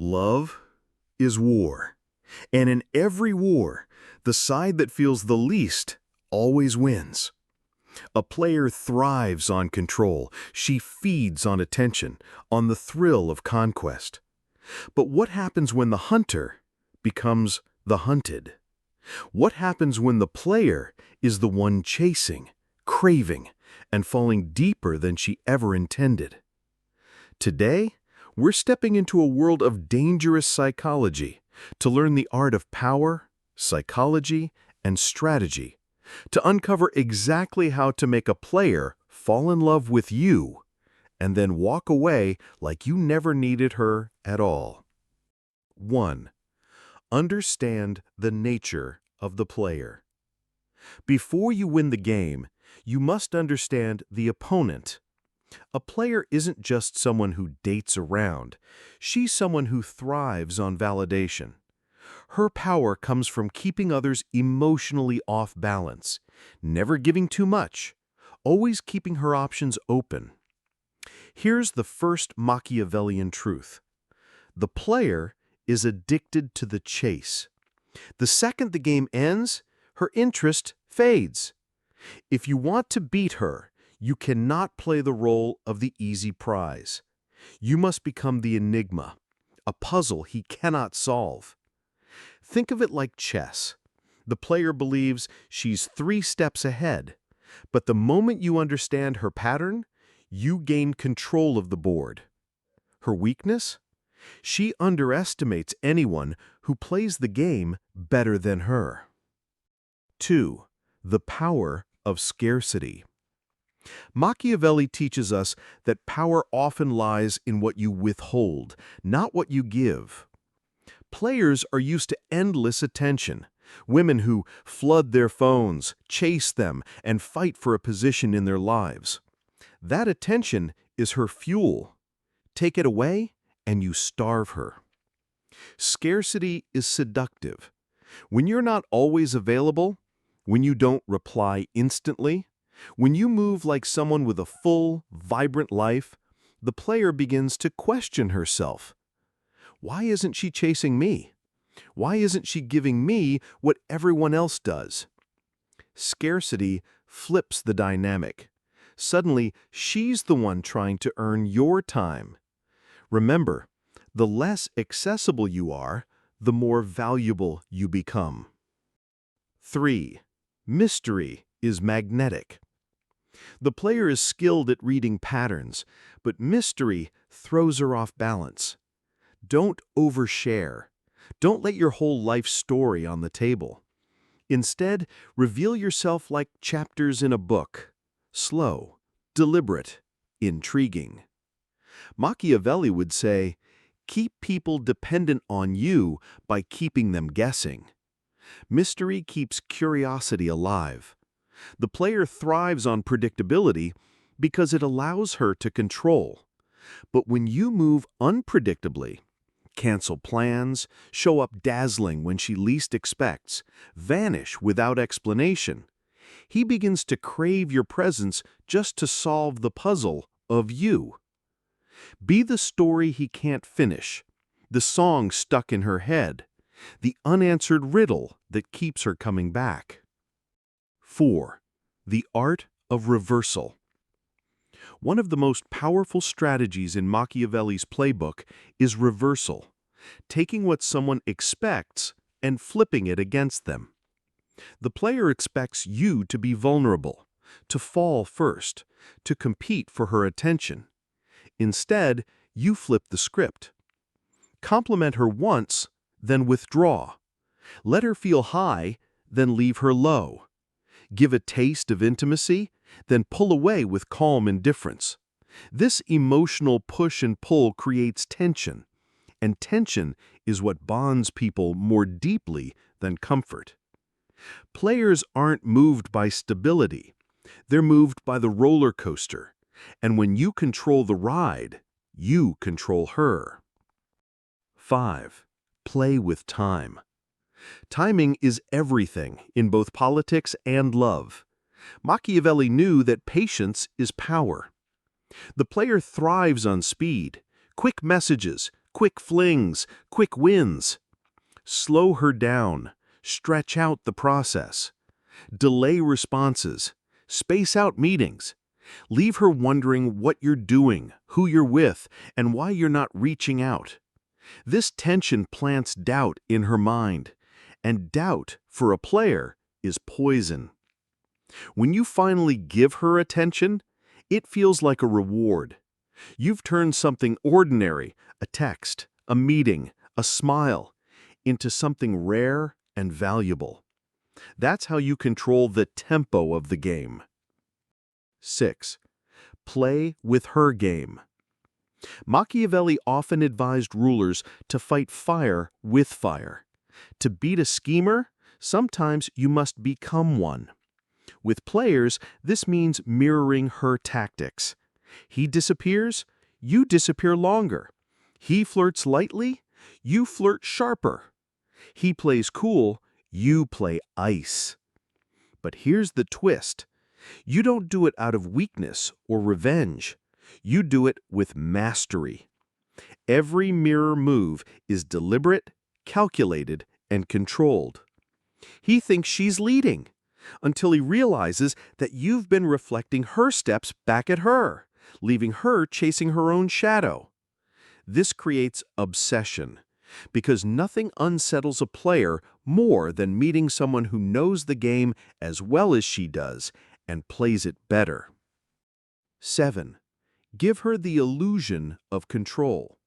Love is war. And in every war, the side that feels the least always wins. A player thrives on control. She feeds on attention, on the thrill of conquest. But what happens when the hunter becomes the hunted? What happens when the player is the one chasing, craving, and falling deeper than she ever intended? Today, we're stepping into a world of dangerous psychology to learn the art of power, psychology, and strategy, to uncover exactly how to make a player fall in love with you and then walk away like you never needed her at all. 1. Understand the nature of the player. Before you win the game, you must understand the opponent. A player isn't just someone who dates around. She's someone who thrives on validation. Her power comes from keeping others emotionally off balance, never giving too much, always keeping her options open. Here's the first Machiavellian truth. The player is addicted to the chase. The second the game ends, her interest fades. If you want to beat her, you cannot play the role of the easy prize. You must become the enigma, a puzzle he cannot solve. Think of it like chess. The player believes she's 3 steps ahead, but the moment you understand her pattern, you gain control of the board. Her weakness? She underestimates anyone who plays the game better than her. 2. The power of scarcity. Machiavelli teaches us that power often lies in what you withhold, not what you give. Players are used to endless attention. Women who flood their phones, chase them, and fight for a position in their lives. That attention is her fuel. Take it away, and you starve her. Scarcity is seductive. When you're not always available, when you don't reply instantly, when you move like someone with a full, vibrant life, the player begins to question herself. Why isn't she chasing me? Why isn't she giving me what everyone else does? Scarcity flips the dynamic. Suddenly, she's the one trying to earn your time. Remember, the less accessible you are, the more valuable you become. 3. Mystery is magnetic. The player is skilled at reading patterns, but mystery throws her off balance. Don't overshare. Don't let your whole life story on the table. Instead, reveal yourself like chapters in a book. Slow, deliberate, intriguing. Machiavelli would say, keep people dependent on you by keeping them guessing. Mystery keeps curiosity alive. The player thrives on predictability because it allows her to control. But when you move unpredictably, cancel plans, show up dazzling when she least expects, vanish without explanation, he begins to crave your presence just to solve the puzzle of you. Be the story he can't finish, the song stuck in her head, the unanswered riddle that keeps her coming back. 4. The art of reversal. One of the most powerful strategies in Machiavelli's playbook is reversal, taking what someone expects and flipping it against them. The player expects you to be vulnerable, to fall first, to compete for her attention. Instead, you flip the script. Compliment her once, then withdraw. Let her feel high, then leave her low. Give a taste of intimacy, then pull away with calm indifference. This emotional push and pull creates tension, and tension is what bonds people more deeply than comfort. Players aren't moved by stability. They're moved by the roller coaster, and when you control the ride, you control her. 5. Play with time. Timing is everything in both politics and love. Machiavelli knew that patience is power. The player thrives on speed, quick messages, quick flings, quick wins. Slow her down, stretch out the process. Delay responses, space out meetings. Leave her wondering what you're doing, who you're with, and why you're not reaching out. This tension plants doubt in her mind, and doubt, for a player, is poison. When you finally give her attention, it feels like a reward. You've turned something ordinary, a text, a meeting, a smile, into something rare and valuable. That's how you control the tempo of the game. 6. Play with her game. Machiavelli often advised rulers to fight fire with fire. To beat a schemer, sometimes you must become one. With players, this means mirroring her tactics. He disappears, you disappear longer. He flirts lightly, you flirt sharper. He plays cool, you play ice. But here's the twist. You don't do it out of weakness or revenge. You do it with mastery. Every mirror move is deliberate, calculated, and controlled. He thinks she's leading, until he realizes that you've been reflecting her steps back at her, leaving her chasing her own shadow. This creates obsession, because nothing unsettles a player more than meeting someone who knows the game as well as she does and plays it better. 7. Give her the illusion of control.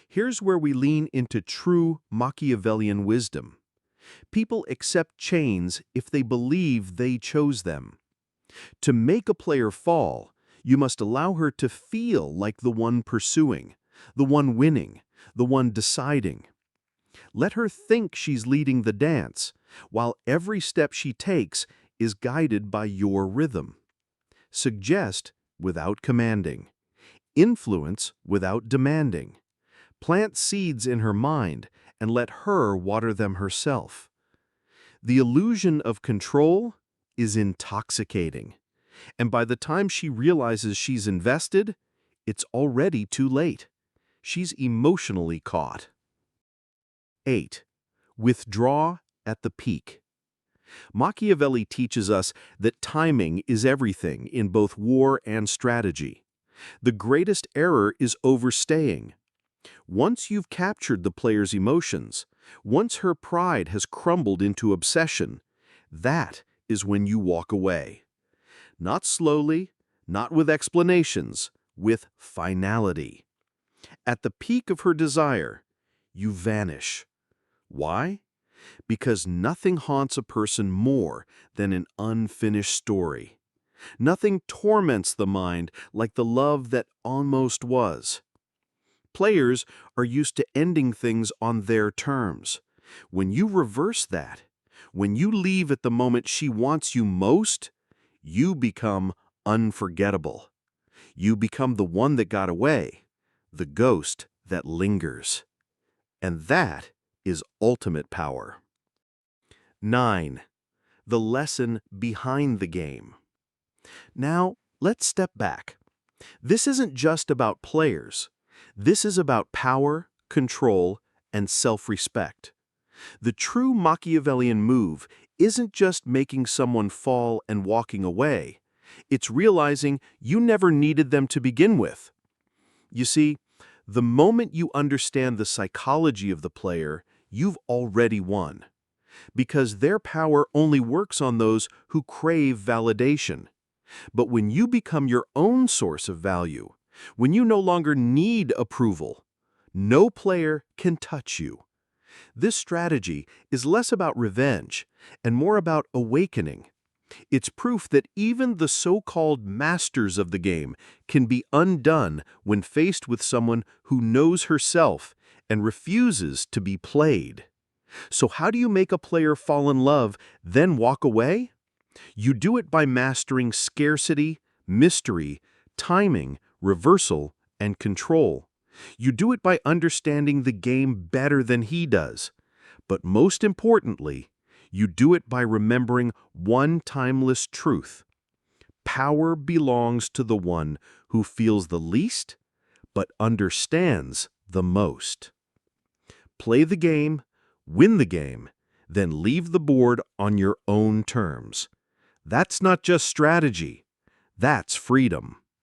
Here's where we lean into true Machiavellian wisdom. People accept chains if they believe they chose them. To make a player fall, you must allow her to feel like the one pursuing, the one winning, the one deciding. Let her think she's leading the dance, while every step she takes is guided by your rhythm. Suggest without commanding. Influence without demanding. Plant seeds in her mind and let her water them herself. The illusion of control is intoxicating, and by the time she realizes she's invested, it's already too late. She's emotionally caught. 8. Withdraw at the peak. Machiavelli teaches us that timing is everything in both war and strategy. The greatest error is overstaying. Once you've captured the player's emotions, once her pride has crumbled into obsession, that is when you walk away. Not slowly, not with explanations, with finality. At the peak of her desire, you vanish. Why? Because nothing haunts a person more than an unfinished story. Nothing torments the mind like the love that almost was. Players are used to ending things on their terms. When you reverse that, when you leave at the moment she wants you most, you become unforgettable. You become the one that got away, the ghost that lingers. And that is ultimate power. 9. The lesson behind the game. Now, let's step back. This isn't just about players. This is about power, control, and self-respect. The true Machiavellian move isn't just making someone fall and walking away. It's realizing you never needed them to begin with. You see, the moment you understand the psychology of the player, you've already won. Because their power only works on those who crave validation. But when you become your own source of value, when you no longer need approval, no player can touch you. This strategy is less about revenge and more about awakening. It's proof that even the so-called masters of the game can be undone when faced with someone who knows herself and refuses to be played. So how do you make a player fall in love, then walk away? You do it by mastering scarcity, mystery, timing, reversal, and control. You do it by understanding the game better than he does. But most importantly, you do it by remembering one timeless truth. Power belongs to the one who feels the least, but understands the most. Play the game, win the game, then leave the board on your own terms. That's not just strategy, that's freedom.